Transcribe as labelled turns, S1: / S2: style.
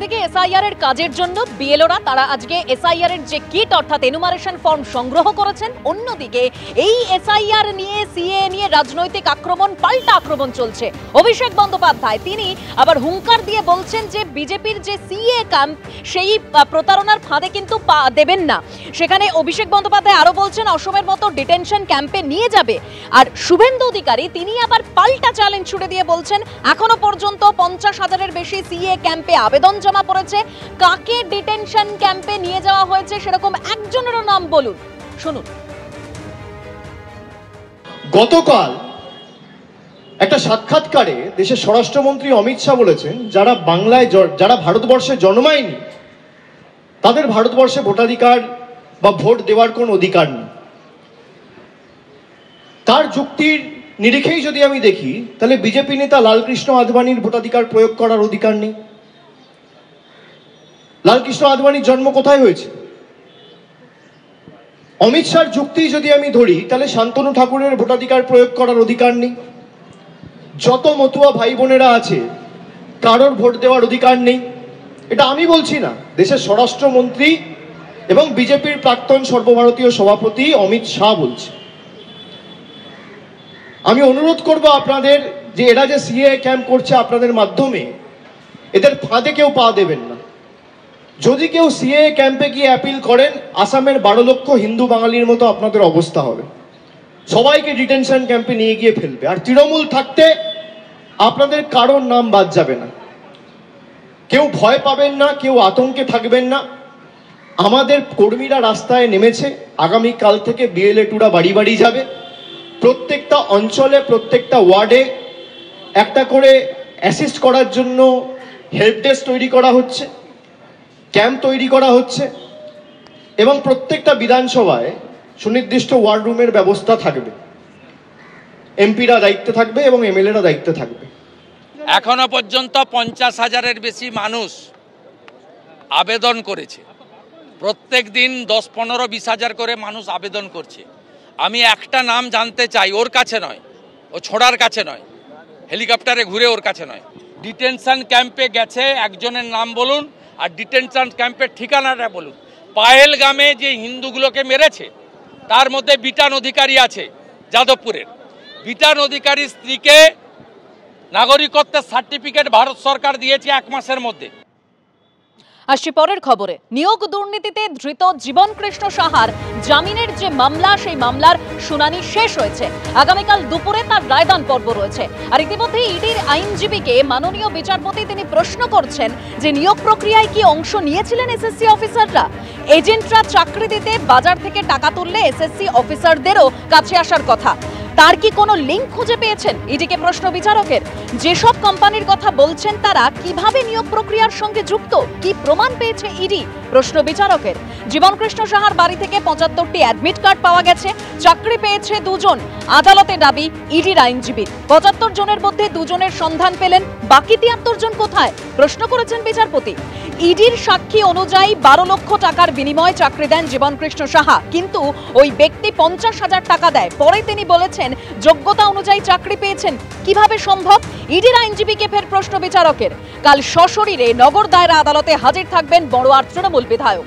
S1: একদিকে এসআইআর এর কাজের জন্য বিএলওরা তারা আজকে এসআইআর এর যে কিট অর্থাৎ এনুমারেশন ফর্ম সংগ্রহ করেছেন, অন্যদিকে এই এসআইআর নিয়ে সিএ নিয়ে রাজনৈতিক আক্রমণ, পাল্টা আক্রমণ চলছে। অভিষেক বন্দ্যোপাধ্যায় তিনি আবার হুঙ্কার দিয়ে বলছেন যে বিজেপির যে সিএ ক্যাম্প সেই প্রতারণার ফাঁদে কিন্তু পা দেবেন না। সেখানে অভিষেক বন্দ্যোপাধ্যায় আরো বলছেন অসমের মতো ডিটেনশন ক্যাম্পে নিয়ে যাবে। আর শুভেন্দু অধিকারী তিনি আবার পাল্টা চ্যালেঞ্জ ছুড়ে দিয়ে বলছেন এখনো পর্যন্ত 50,000-এর বেশি সিএ ক্যাম্পে আবেদন জমা পড়েছে, কাকে ডিটেনশন ক্যাম্পে নিয়ে যাওয়া হয়েছে সেরকম একজনেরও নাম বলুন, শুনুন।
S2: গতকাল একটা সাক্ষাৎকারে দেশের স্বরাষ্ট্রমন্ত্রী অমিত শাহ বলেছেন যারা ভারতবর্ষে জন্মায়নি তাদের ভারতবর্ষে ভোটাধিকার বা ভোট দেওয়ার কোন অধিকার নেই। তার যুক্তির নিরিখেই যদি আমি দেখি তাহলে বিজেপি নেতা লালকৃষ্ণ আদবানির ভোটাধিকার প্রয়োগ করার অধিকার নেই। লালকৃষ্ণ আদবানির জন্ম কোথায় হয়েছে? অমিত শাহর যুক্তি যদি আমি ধরি তাহলে শান্তনু ঠাকুরের ভোটাধিকার প্রয়োগ করার অধিকার নেই। যত মতুয়া ভাই বোনেরা আছে কারোর ভোট দেওয়ার অধিকার নেই। এটা আমি বলছি না, দেশের স্বরাষ্ট্রমন্ত্রী এবং বিজেপির প্রাক্তন সর্বভারতীয় সভাপতি অমিত শাহ বলছে। আমি অনুরোধ করব আপনাদের যে এরা যে সিএ ক্যাম্প করছে আপনাদের মাধ্যমে, এদের ফাঁদে কেউ পা দেবেন না। যদি কেউ সিএ ক্যাম্পে গিয়ে অ্যাপিল করেন, আসামের 12 লক্ষ হিন্দু বাঙালির মতো আপনাদের অবস্থা হবে। সবাইকে ডিটেনশন ক্যাম্পে নিয়ে গিয়ে ফেলবে। আর তৃণমূল থাকতে আপনাদের কারোর নাম বাদ যাবে না। কেউ ভয় পাবেন না, কেউ আতঙ্কে থাকবেন না। আমাদের কর্মীরা রাস্তায় নেমেছে, আগামীকাল থেকে বিএলএ-2রা বাড়ি বাড়ি যাবে। প্রত্যেকটা অঞ্চলে প্রত্যেকটা ওয়ার্ডে একটা করে অ্যাসিস্ট করার জন্য হেল্প ডেস্ক তৈরি করা হচ্ছে, ক্যাম্প তৈরি করা হচ্ছে এবং প্রত্যেকটা বিধানসভায় সুনির্দিষ্ট ওয়ার্ড রুমের ব্যবস্থা থাকবে। এমপিরা দায়িত্বে থাকবে এবং এমএলএরা দায়িত্বে থাকবে।
S3: এখনো পর্যন্ত 50,000-এর বেশি মানুষ আবেদন করেছে। প্রত্যেক দিন 10-15-20 হাজার করে মানুষ আবেদন করছে। আমি একটা নাম জানতে চাই, ওর কাছে নয়, ও ছোড়ার কাছে নয়, হেলিকপ্টারে ঘুরে ওর কাছে নয়। ডিটেনশন ক্যাম্পে গেছে একজনের নাম বলুন, আর ডিটেনশন ক্যাম্পের ঠিকানাটা বলুন। পাহেলগামে যে হিন্দুগুলোকে মেরেছে তার মধ্যে বিটান অধিকারী আছে যাদবপুরের। বিটান অধিকারীর স্ত্রীকে নাগরিকত্বের সার্টিফিকেট ভারত সরকার দিয়েছে 1 মাসের মধ্যে।
S1: আসছি পরের খবরে। নিয়োগ দুর্নীতিতে ধৃত জীবনকৃষ্ণ সাহার জামিনের যে মামলা, সেই মামলার শুনানি শেষ হয়েছে। আগামীকাল দুপুরে তার রায়দান পর্ব রয়েছে। আর ইতিমধ্যে ইডির আইনজীবীকে মাননীয় বিচারপতি তিনি প্রশ্ন করছেন যে নিয়োগ প্রক্রিয়ায় কি অংশ নিয়েছিলেন এসএসসি অফিসাররা? এজেন্টরা চাকরি দিতে বাজার থেকে টাকা তুললে এসএসসি অফিসারদেরও কাছে আসার কথা। তার কি কোনো লিঙ্ক খুঁজে পেয়েছেন? ইডিকে প্রশ্ন বিচারকের। যেসব কোম্পানির কথা বলছেন তারা কিভাবে নিয়োগ প্রক্রিয়ার সঙ্গে যুক্ত, কি প্রমাণ পেয়েছে ইডি? প্রশ্ন বিচারকের। জীবনকৃষ্ণ সাহার বাড়ি থেকে 75টি অ্যাডমিট কার্ড পাওয়া গেছে। চাকরি পেয়েছে 2 জন। আদালতে দাবি ইডির আইনজীবী 75 জনের মধ্যে 2 জনের সন্ধান পেলেন, বাকি 73 জন কোথায়? প্রশ্ন করেছেন বিচারপতি। ইডির সাক্ষী অনুযায়ী 12 লক্ষ টাকার বিনিময়ে চাকরি দেন জীবনকৃষ্ণ সাহা, কিন্তু ওই ব্যক্তি 50,000 টাকা দেয়। পরে তিনি বলেছেন যোগ্যতা অনুযায়ী চাকরি পেয়েছেন। কিভাবে সম্ভব? ইডির আইনজীবীকে ফের প্রশ্ন বিচারকের। কাল সশরীরে নগর দায়রা আদালতে হাজির থাকবেন বড়ুয়ার তৃণমূল বিধায়ক।